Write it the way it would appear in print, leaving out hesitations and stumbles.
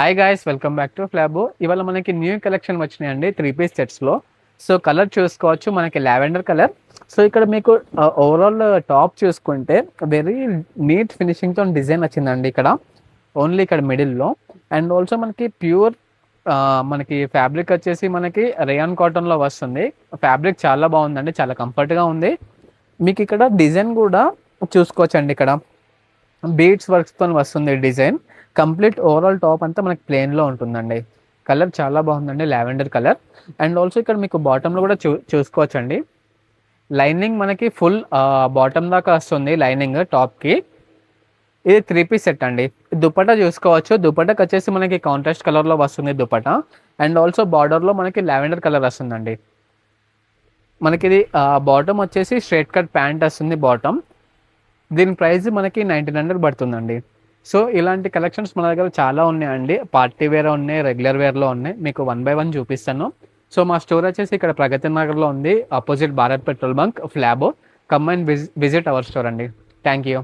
Hi guys, welcome back to Flabo. ఇవాళ మనకి new collection వచ్చినాయండి 3 పీస్ సెట్స్లో. సో కలర్ చూసుకోవచ్చు, మనకి లావెండర్ కలర్. సో ఇక్కడ మీకు ఓవరాల్ టాప్ చూసుకుంటే వెరీ నీట్ ఫినిషింగ్తో డిజైన్ వచ్చిందండి ఇక్కడ, ఓన్లీ ఇక్కడ మిడిల్లో. అండ్ ఆల్సో మనకి ప్యూర్ మనకి ఫ్యాబ్రిక్ వచ్చేసి మనకి రేయాన్ కాటన్లో వస్తుంది. ఫ్యాబ్రిక్ చాలా బాగుందండి, చాలా కంఫర్ట్గా ఉంది. మీకు ఇక్కడ డిజైన్ కూడా చూసుకోవచ్చండి, ఇక్కడ బీడ్స్ వర్క్స్తో వస్తుంది డిజైన్. కంప్లీట్ ఓవరాల్ టాప్ అంతా మనకి ప్లెయిన్లో ఉంటుందండి. కలర్ చాలా బాగుందండి, లావెండర్ కలర్. అండ్ ఆల్సో ఇక్కడ మీకు బాటంలో కూడా చూసుకోవచ్చండి, లైనింగ్ మనకి ఫుల్ బాటమ్ దాకా వస్తుంది లైనింగ్ టాప్కి. ఇది 3 పీస్ సెట్ అండి. దుపట్టా చూసుకోవచ్చు, దుపట్టాకి వచ్చేసి మనకి కాంట్రాస్ట్ కలర్లో వస్తుంది దుపట్టా. అండ్ ఆల్సో బార్డర్లో మనకి లావెండర్ కలర్ వస్తుందండి. మనకి ఇది బాటమ్ వచ్చేసి స్ట్రైట్ కట్ ప్యాంట్ వస్తుంది బాటమ్. దీని ప్రైస్ మనకి 1900 పడుతుందండి. సో ఇలాంటి కలెక్షన్స్ మన దగ్గర చాలా ఉన్నాయండి. పార్టీ వేర్ ఉన్నాయి, రెగ్యులర్ వేర్లో ఉన్నాయి. మీకు 1 బై 1 చూపిస్తాను. సో మా స్టోర్ వచ్చేసి ఇక్కడ ప్రగతి నగర్లో ఉంది, opposite Bharat petrol bunk, Flabo. Come and visit our store అండి. Thank you.